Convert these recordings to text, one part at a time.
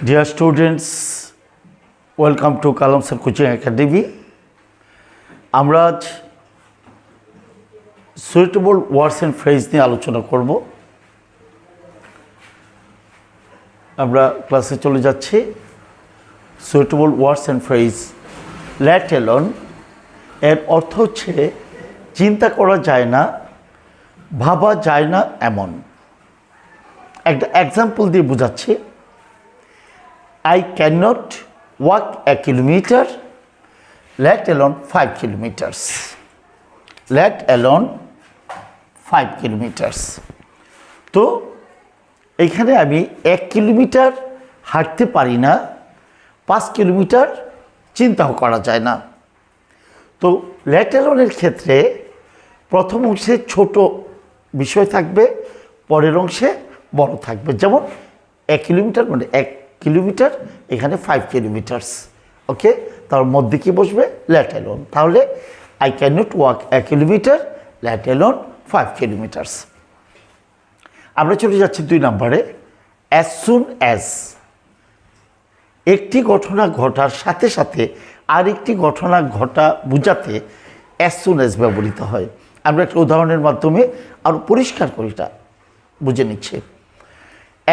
Dear students, welcome to Kalam Sir Coaching Academy. আমরা আজ suitable words and phrase নিয়ে আলোচনা করব। আমরা ক্লাসে চলে যাচ্ছি। Suitable words and phrase, let alone এর অর্থ হচ্ছে চিন্তা করা যায় না, ভাবা যায় না এমন। একটা এক্সাম্পল দিয়ে বোঝাচ্ছি। I cannot walk a kilometer, let alone 5 kilometers. Let alone 5 kilometers. তো এখানে আমি 1 কিলোমিটার হাঁটতে পারি না, 5 কিলোমিটার চিন্তাও করা যায় না। তো let alone এর ক্ষেত্রে প্রথম অংশে ছোট বিষয় থাকবে, পরের অংশে বড় থাকবে। যেমন 1 কিলোমিটার মানে 1 কিলোমিটার, এখানে 5 কিলোমিটার্স। ওকে, তার মধ্যে কি বসবে? Let alone. তাহলে I can not walk 1 kilometre, let alone 5 kilometres. আমরা চলে যাচ্ছি 2 নম্বরে, অ্যাজ সুন অ্যাজ। একটি ঘটনা ঘটার সাথে সাথে আরেকটি ঘটনা ঘটা বোঝাতে অ্যাজ সুন অ্যাজ ব্যবহৃত হয়। আমরা একটা উদাহরণের মাধ্যমে আরও পরিষ্কার করে এটা বুঝে নিচ্ছি।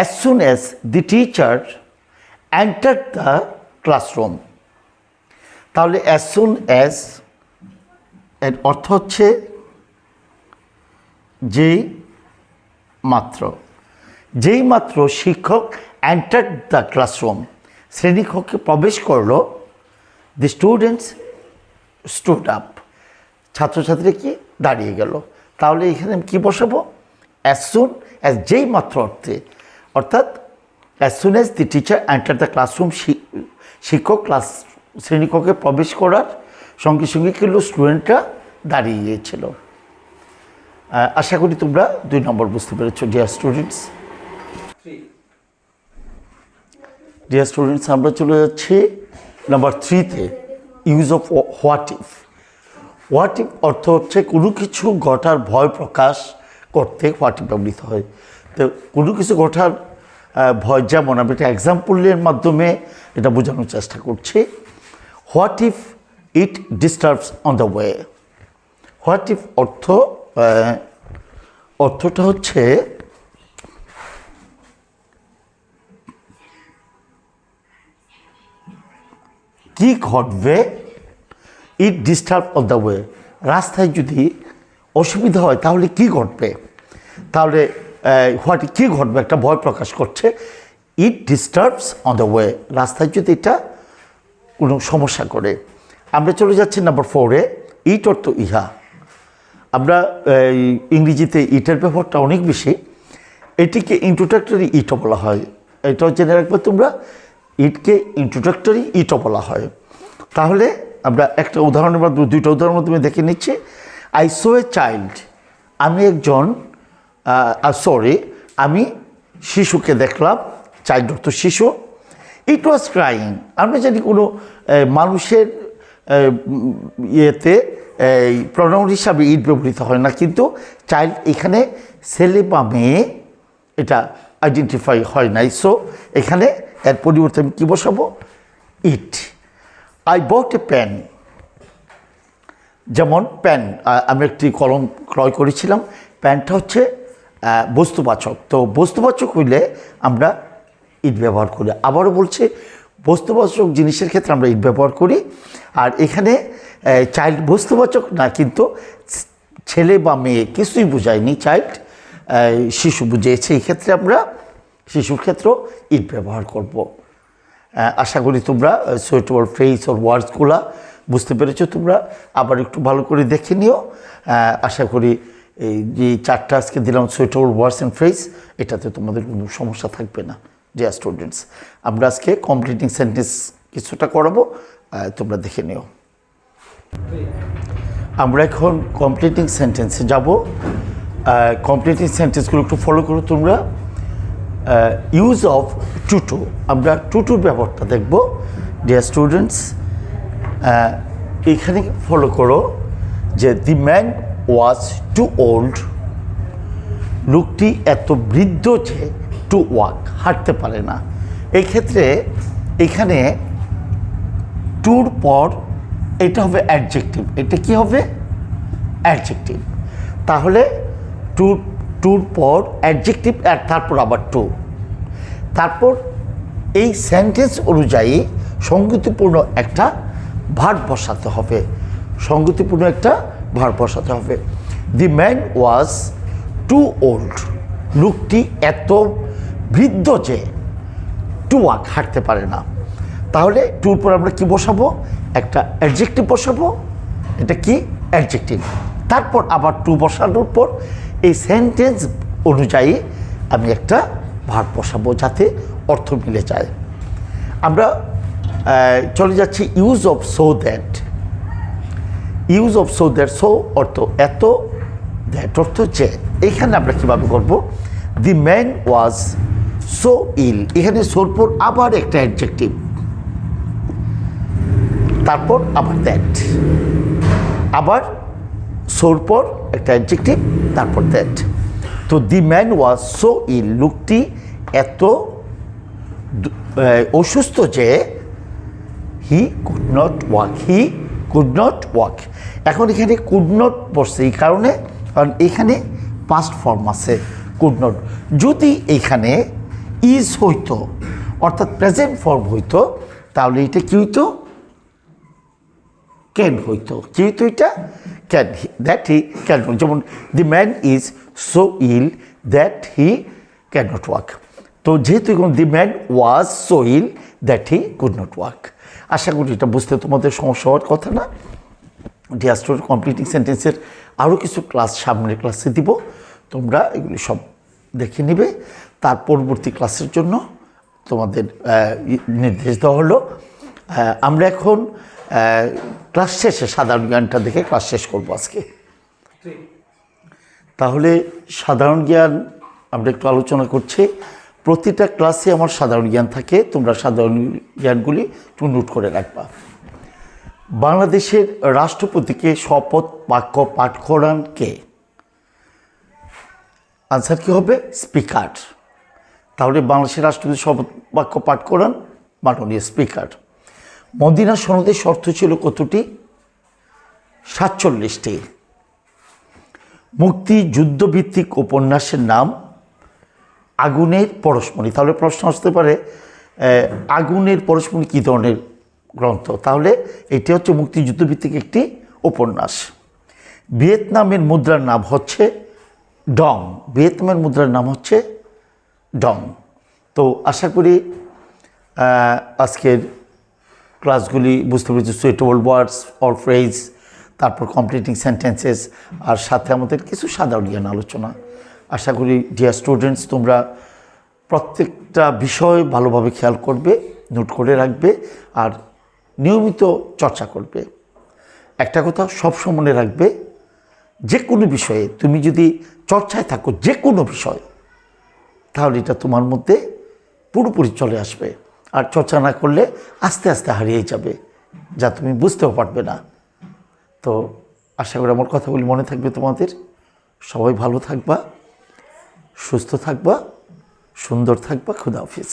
As soon as the teacher entered the classroom, তাহলে as soon as এর অর্থ হচ্ছে যেই মাত্র শিক্ষক entered the classroom, শ্রেণীকক্ষে প্রবেশ করলো, the students stood up, ছাত্রছাত্রী কি দাঁড়িয়ে গেল। তাহলে এখানে কি বসাবো? as soon as যেই মাত্র অর্থে, অর্থাৎ as soon as the teacher entered the classroom, শিক্ষক শ্রেণীকক্ষে প্রবেশ করার সঙ্গে সঙ্গে কিন্তু স্টুডেন্টরা দাঁড়িয়ে গিয়েছিল। আশা করি তোমরা 2 নম্বর বুঝতে পেরেছো। ডিয়ার স্টুডেন্টস, আমরা চলে যাচ্ছি নাম্বার 3-তে, use of what if. What if অর্থ হচ্ছে কোনো কিছু ঘটার ভয় প্রকাশ করতে হোয়াট ইফ ব্যবহৃত হয়। তো কোনো কিছু ঘটার ভয়, যেমন আমি একটা এক্সাম্পলের মাধ্যমে এটা বোঝানোর চেষ্টা করছি। What if it disturbs on the way. What if অর্থটা হচ্ছে কি ঘটবে, ইট ডিস্টার্ব অন দ্য ওয়ে, রাস্তায় যদি অসুবিধা হয় তাহলে কি ঘটবে। তাহলে কি ঘটবে, একটা ভয় প্রকাশ করছে। ইট ডিস্টার্বস অন দ্য ওয়ে, রাস্তায় যদি এটা কোনো সমস্যা করে। আমরা চলে যাচ্ছি নাম্বার 4-এ, ইট অর্থ ইহা। আমরা ইংরেজিতে ইটের ব্যবহারটা অনেক বেশি। এটিকে ইন্ট্রোডাক্টরি ইটও বলা হয়। এটাও জেনে রাখবে তোমরা, ইটকে ইন্ট্রোডাক্টরি ইটও বলা হয়। তাহলে আমরা একটা উদাহরণের মাধ্যমে, 2টা উদাহরণের মাধ্যমে দেখে নিচ্ছি। আই সো এ চাইল্ড, আমি শিশুকে দেখলাম। চাইল্ড অর্থ শিশু। ইট ওয়াজ ক্রাইং, আমরা জানি কোনো মানুষের ইয়েতে প্রনাউন হিসাবে ইট ব্যবহৃত হয় না, কিন্তু চাইল্ড এখানে ছেলে বা মেয়ে এটা আইডেন্টিফাই হয় নাই। সো এখানে এর পরিবর্তে আমি কী বসাবো? ইট। আই বট এ পেন, যেমন পেন, আমি একটি কলম ক্রয় করেছিলাম। পেনটা হচ্ছে বস্তুবাচক। তো বস্তুবাচক হইলে আমরা ইট ব্যবহার করি। আবারও বলছে, বস্তুবাচক জিনিসের ক্ষেত্রে আমরা ইট ব্যবহার করি। আর এখানে চাইল্ড বস্তুবাচক না, কিন্তু ছেলে বা মেয়ে কিছুই বোঝায়নি, চাইল্ড শিশু বুঝিয়েছে। এই ক্ষেত্রে আমরা শিশুর ক্ষেত্রেও ইট ব্যবহার করব। আশা করি তোমরা সুইটেবল ফ্রেজ ওর ওয়ার্ডসগুলো বুঝতে পেরেছো। তোমরা আবার একটু ভালো করে দেখে নিও। আশা করি এই যে 4টা আজকে দিলাম সুইটেবল ওয়ার্ডস অ্যান্ড ফ্রেজ, এটাতে তোমাদের কোনো সমস্যা থাকবে না। ডিয়ার স্টুডেন্টস, আমরা আজকে কমপ্লিটিং সেন্টেন্স কিছুটা করাবো, তোমরা দেখে নিও। আমরা এখন কমপ্লিটিং সেন্টেন্সে যাব। কমপ্লিটিং সেন্টেন্সগুলো একটু ফলো করো তোমরা। ইউজ অফ টু, আমরা টুর ব্যবহারটা দেখব। ডিয়ার স্টুডেন্টস, এখানে ফলো করো যে the man was too old, লোকটি এত বৃদ্ধ যে টু ওয়াক, হাঁটতে পারে না। এই ক্ষেত্রে এখানে টুর পর এটা হবে অ্যাডজেক্টিভ, এটা কি হবে অ্যাডজেক্টিভ। তাহলে টুর পর অ্যাডজেক্টিভ আর তারপর আবার টু, তারপর এই সেন্টেন্স অনুযায়ী সঙ্গতিপূর্ণ একটা ভার্ব বসাতে হবে, সঙ্গতিপূর্ণ একটা ভার্ব বসাতে হবে। The man was too old, লোকটি এত বৃদ্ধ যে টু ওয়াক, হাঁটতে পারে না। তাহলে টুর পর আমরা কি বসাবো, একটা অ্যাডজেক্টিভ বসাবো, এটা কি অ্যাডজেক্টিভ। তারপর আবার টু বসানোর পর এই সেন্টেন্স অনুযায়ী আমি একটা ভার্ব বসাবো যাতে অর্থ মিলে যায়। আমরা চলে যাচ্ছি use of so that. Use of so that, so অর্থ এত, দ্যাট অর্থ যে। এখানে আমরা কীভাবে করবো, দি ম্যান ওয়াজ সো ইল, এখানে সোর পর আবার একটা অ্যাডজেক্টিভ, তারপর আবার দ্যাট, আবার সোর পর একটা অ্যাডজেক্টিভ, তারপর দ্যাট। তো দি ম্যান ওয়াজ সো ইল, লোকটি এত অসুস্থ যে হি could not walk, he could not walk. এখন এখানে কুড নট বসছে এই কারণে, কারণ এখানে পাস্ট ফর্ম আছে কুড নট। যদি এখানে ইজ হইতো অর্থাৎ প্রেজেন্ট ফর্ম হইতো, তাহলে এটা কি হইতো, ক্যান হইতো। কি হইতো এটা, ক্যান, দ্যাট হি ক্যান। যেমন the man is so ill that he can not walk. তো যেহেতু এখন the man was so ill that he could not walk. আশা করি এটা বুঝতে তোমাদের সমস্যা হওয়ার কথা না। ডিয়ার স্টুডেন্ট, কমপ্লিটিং সেন্টেন্সের আরও কিছু ক্লাস সামনের ক্লাসে দিব, তোমরা এগুলি সব দেখে নেবে। তার পরবর্তী ক্লাসের জন্য তোমাদের নির্দেশ দেওয়া হলো। আমরা এখন ক্লাস শেষে সাধারণ জ্ঞানটা দেখে ক্লাস শেষ করবো আজকে। তাহলে সাধারণ জ্ঞান আমরা একটু আলোচনা করছি। প্রতিটা ক্লাসে আমার সাধারণ জ্ঞান থাকে, তোমরা সাধারণ জ্ঞানগুলি একটু নোট করে রাখবা। বাংলাদেশের রাষ্ট্রপতিকে শপথ বাক্য পাঠ করান কে? আনসার কি হবে, স্পিকার। তাহলে বাংলাদেশের রাষ্ট্রপতি শপথ বাক্য পাঠ করান মাননীয় স্পিকার। মদিনা সনদের শর্ত ছিল কতটি? 47টি। মুক্তি যুদ্ধভিত্তিক উপন্যাসের নাম আগুনের পরশমণি। তাহলে প্রশ্ন আসতে পারে আগুনের পরশমণি কী ধরনের গ্রন্থ? তাহলে এটি হচ্ছে মুক্তিযুদ্ধভিত্তিক একটি উপন্যাস। ভিয়েতনামের মুদ্রার নাম হচ্ছে ডং। ভিয়েতনামের মুদ্রার নাম হচ্ছে ডং। তো আশা করি আজকের ক্লাসগুলি বুঝতে পেরেছি। সুইটেবল ওয়ার্ডস অর ফ্রেজ, তারপর কমপ্লিটিং সেন্টেন্সেস, আর সাথে আমাদের কিছু সাধারণ জ্ঞান আলোচনা। আশা করি ডিয়ার স্টুডেন্টস তোমরা প্রত্যেকটা বিষয় ভালোভাবে খেয়াল করবে, নোট করে রাখবে আর নিয়মিত চর্চা করবে। একটা কথা সবসময় মনে রাখবে, যে কোনো বিষয়ে তুমি যদি চর্চায় থাকো, যে কোনো বিষয়, তাহলে এটা তোমার মধ্যে পুরোপুরি চলে আসবে। আর চর্চা না করলে আস্তে আস্তে হারিয়ে যাবে, যা তুমি বুঝতেও পারবে না। তো আশা করি আমার কথাগুলি মনে থাকবে তোমাদের। সবাই ভালো থাকবা, সুস্থ থাকবা, সুন্দর থাকবা। খুদা হাফিজ।